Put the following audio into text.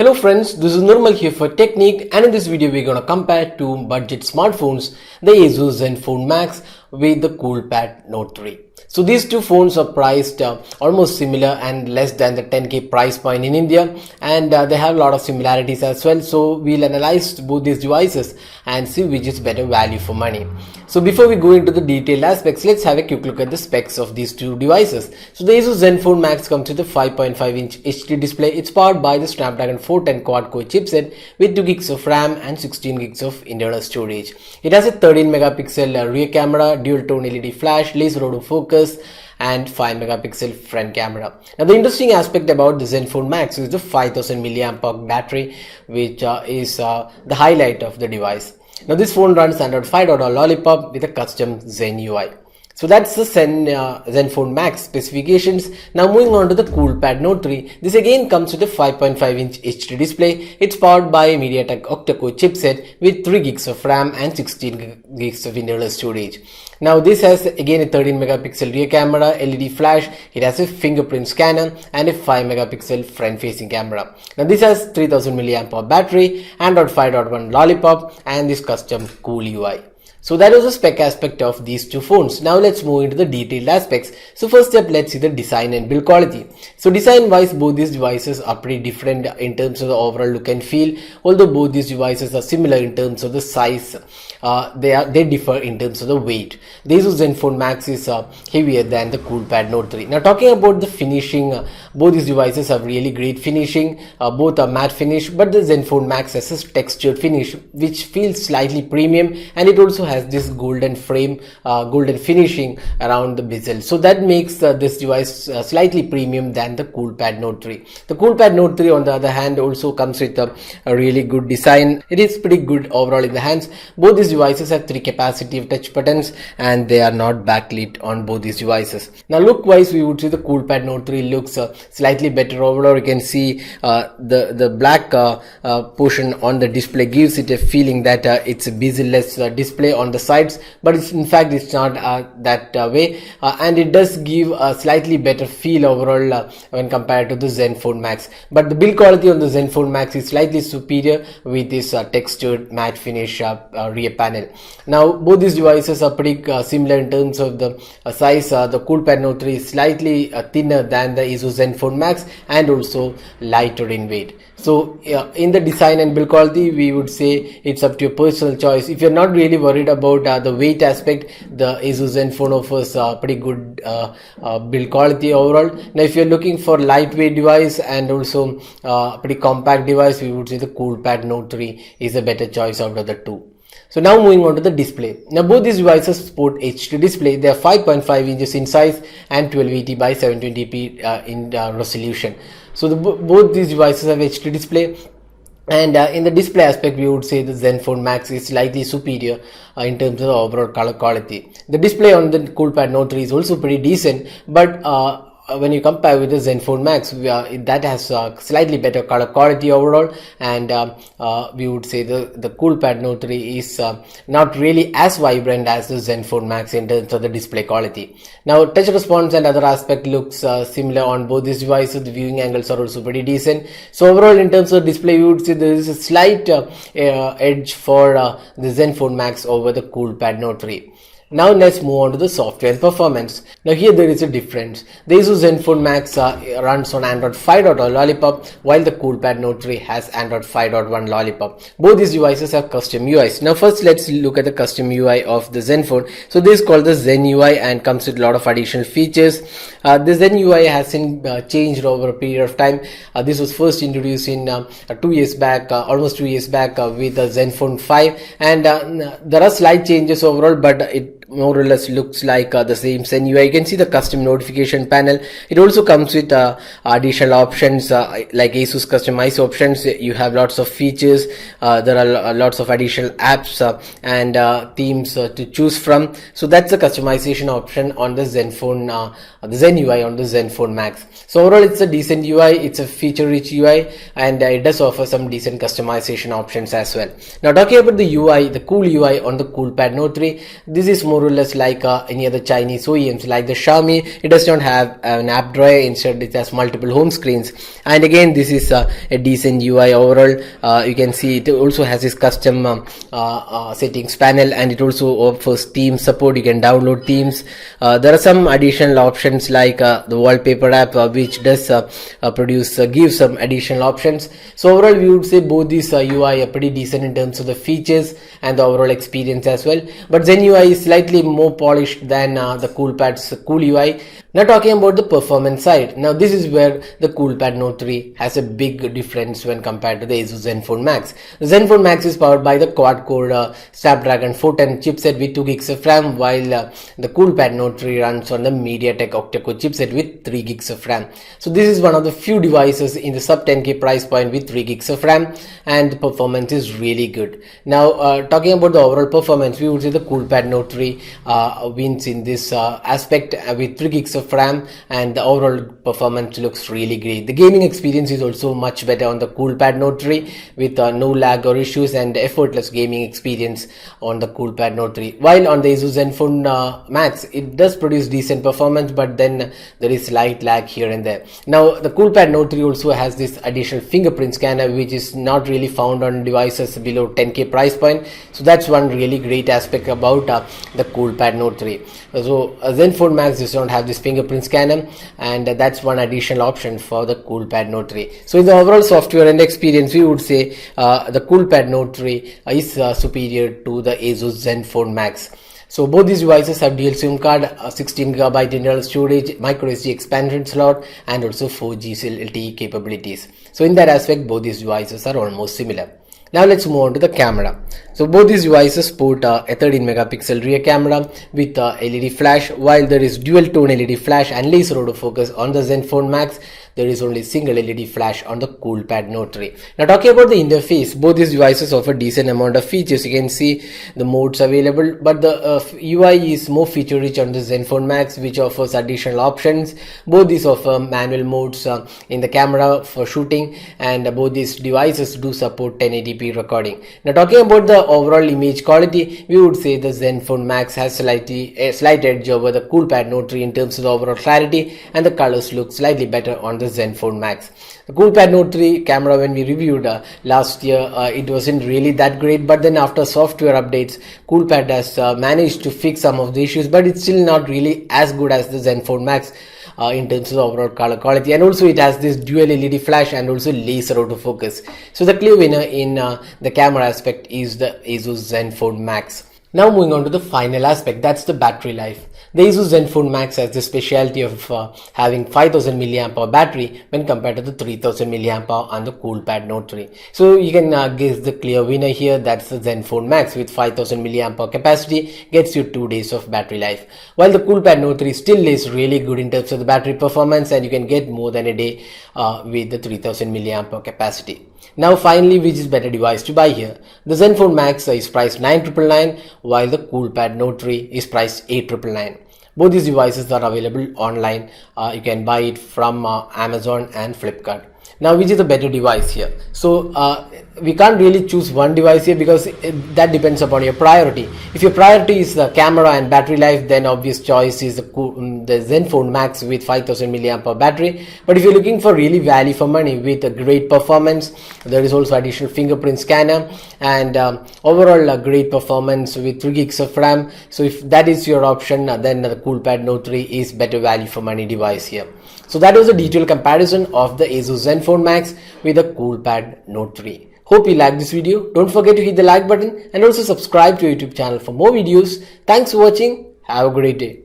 Hello friends, this is Nirmal here for Technique, and in this video we're gonna compare two budget smartphones, the ASUS Zenfone Max with the Coolpad Note 3. So these two phones are priced almost similar and less than the 10k price point in India, and they have a lot of similarities as well. So we'll analyze both these devices and see which is better value for money. So before we go into the detailed aspects, let's have a quick look at the specs of these two devices. So the ASUS Zenfone Max comes with a 5.5-inch HD display. It's powered by the Snapdragon 410 quad-core chipset with 2 gigs of RAM and 16 gigs of internal storage. It has a 13 megapixel rear camera, dual tone LED flash, laser autofocus, and 5 megapixel front camera. Now the interesting aspect about the Zenfone Max is the 5000 mAh battery, which is the highlight of the device. Now this phone runs Android 5.0 Lollipop with a custom Zen UI. So that's the Zenfone Max specifications. Now moving on to the Coolpad Note 3. This again comes with a 5.5-inch HD display. It's powered by a MediaTek octa-core chipset with 3 gigs of RAM and 16 gigs of internal storage. Now this has again a 13 megapixel rear camera, LED flash, it has a fingerprint scanner and a 5 megapixel front facing camera. Now this has 3000 mAh battery, Android 5.1 Lollipop, and this custom cool UI. So that was the spec aspect of these two phones. Now let's move into the detailed aspects. So first step, let's see the design and build quality. So design wise, both these devices are pretty different in terms of the overall look and feel. Although both these devices are similar in terms of the size, they differ in terms of the weight. The ASUS Zenfone Max is heavier than the Coolpad Note 3. Now talking about the finishing, both these devices have really great finishing. Both are matte finish, but the Zenfone Max has a textured finish which feels slightly premium, and it also has this golden frame, golden finishing around the bezel. So that makes this device slightly premium than the Coolpad Note 3. The Coolpad Note 3 on the other hand also comes with a really good design. It is pretty good overall in the hands. Both these devices have 3 capacitive touch buttons and they are not backlit on both these devices. Now look wise, we would see the Coolpad Note 3 looks slightly better overall. You can see the black portion on the display gives it a feeling that it's a bezel-less display on the sides, but in fact it's not that way, and it does give a slightly better feel overall when compared to the Zenfone Max. But the build quality on the Zenfone Max is slightly superior with this textured matte finish rear panel. Now both these devices are pretty similar in terms of the size. The Coolpad Note 3 is slightly thinner than the ASUS Zenfone Max and also lighter in weight. So in the design and build quality, we would say it's up to your personal choice. If you're not really worried about the weight aspect, the ASUS Zenfone offers pretty good build quality overall. Now if you're looking for lightweight device and also pretty compact device, we would say the Coolpad Note 3 is a better choice out of the two. So now moving on to the display. Now both these devices support HD display. They are 5.5 inches in size and 1280 by 720p in resolution. So both these devices have HD display, and in the display aspect we would say the Zenfone Max is slightly superior in terms of the overall color quality. The display on the Coolpad Note 3 is also pretty decent, but when you compare with the Zenfone Max, that has slightly better color quality overall, and we would say the Coolpad Note 3 is not really as vibrant as the Zenfone Max in terms of the display quality. Now touch response and other aspect looks similar on both these devices. The viewing angles are also pretty decent. So overall in terms of display, we would say there is a slight edge for the Zenfone Max over the Coolpad Note 3. Now let's move on to the software and performance. Now here there is a difference. The ASUS Zenfone Max runs on Android 5.0 Lollipop, while the Coolpad Note 3 has Android 5.1 Lollipop. Both these devices have custom UIs. Now first let's look at the custom UI of the Zenfone. So this is called the Zen UI and comes with a lot of additional features. The Zen UI hasn't changed over a period of time. This was first introduced in 2 years back, almost 2 years back with the Zenfone 5, and there are slight changes overall, but it more or less looks like the same Zen UI. You can see the custom notification panel. It also comes with additional options like ASUS customized options. You have lots of features. There are lots of additional apps and themes to choose from. So that's the customization option on the Zenfone, the Zen UI on the Zenfone Max. So overall it's a decent UI, it's a feature rich UI, and it does offer some decent customization options as well. Now talking about the UI, the cool UI on the Coolpad Note 3, this is more more or less like any other Chinese OEMs like the Xiaomi. It does not have an app drawer, instead it has multiple home screens. And again, this is a decent UI overall. You can see it also has this custom settings panel, and it also offers theme support. You can download themes. There are some additional options like the wallpaper app, which does give some additional options. So overall, we would say both these UI are pretty decent in terms of the features and the overall experience as well. But Zen UI is slightly more polished than the Coolpad's Cool UI. Now talking about the performance side, now this is where the Coolpad Note 3 has a big difference when compared to the ASUS Zenfone Max. The Zenfone Max is powered by the quad-core Snapdragon 410 chipset with 2 gigs of RAM, while the Coolpad Note 3 runs on the MediaTek octa-core chipset with 3 gigs of RAM. So this is one of the few devices in the sub 10k price point with 3 gigs of RAM, and the performance is really good. Now talking about the overall performance, we would say the Coolpad Note 3 wins in this aspect with 3 gigs of RAM, and the overall performance looks really great. The gaming experience is also much better on the Coolpad Note 3 with no lag or issues and effortless gaming experience on the Coolpad Note 3. While on the ASUS Zenfone Max, it does produce decent performance, but then there is slight lag here and there. Now the Coolpad Note 3 also has this additional fingerprint scanner, which is not really found on devices below 10k price point. So that's one really great aspect about the Coolpad Note 3. So Zenfone Max does not have this fingerprint scanner, and that's one additional option for the Coolpad Note 3. So in the overall software and experience, we would say the Coolpad Note 3 is superior to the ASUS Zenfone Max. So both these devices have dual SIM card, 16GB internal storage, micro SD expansion slot, and also 4G LTE capabilities. So in that aspect, both these devices are almost similar. Now let's move on to the camera. So both these devices sport a 13 megapixel rear camera with LED flash, while there is dual tone LED flash and laser autofocus on the Zenfone Max. There is only single LED flash on the Coolpad Note 3. Now talking about the interface, both these devices offer decent amount of features. You can see the modes available, but the UI is more feature rich on the Zenfone Max, which offers additional options. Both these offer manual modes in the camera for shooting, and both these devices do support 1080p recording. Now talking about the overall image quality, we would say the Zenfone Max has a slight edge over the Coolpad Note 3 in terms of the overall clarity, and the colors look slightly better on the Zenfone Max. The Coolpad Note 3 camera, when we reviewed last year, it wasn't really that great, but then after software updates, Coolpad has managed to fix some of the issues, but it's still not really as good as the Zenfone Max in terms of overall color quality, and also it has this dual LED flash and also laser autofocus. So the clear winner in the camera aspect is the ASUS Zenfone Max. Now moving on to the final aspect, that's the battery life. The ASUS Zenfone Max has the specialty of having 5000 mAh battery when compared to the 3000 mAh on the Coolpad Note 3. So you can guess the clear winner here, that's the Zenfone Max with 5000 mAh capacity, gets you 2 days of battery life. While the Coolpad Note 3 still is really good in terms of the battery performance, and you can get more than a day with the 3000 mAh capacity. Now finally, which is better device to buy here? The Zenfone Max is priced 9,999, while the Coolpad Note 3 is priced 8,999. Both these devices are available online. You can buy it from Amazon and Flipkart. Now which is the better device here? So we can't really choose one device here, because that depends upon your priority. If your priority is the camera and battery life, then obvious choice is the Zenfone Max with 5000 mAh battery. But if you're looking for really value for money with a great performance, there is also additional fingerprint scanner and overall great performance with 3 gigs of RAM. So if that is your option, then the Coolpad Note 3 is better value for money device here. So that was a detailed comparison of the ASUS Zenfone Max with the Coolpad Note 3. Hope you liked this video. Don't forget to hit the like button and also subscribe to our YouTube channel for more videos. Thanks for watching. Have a great day.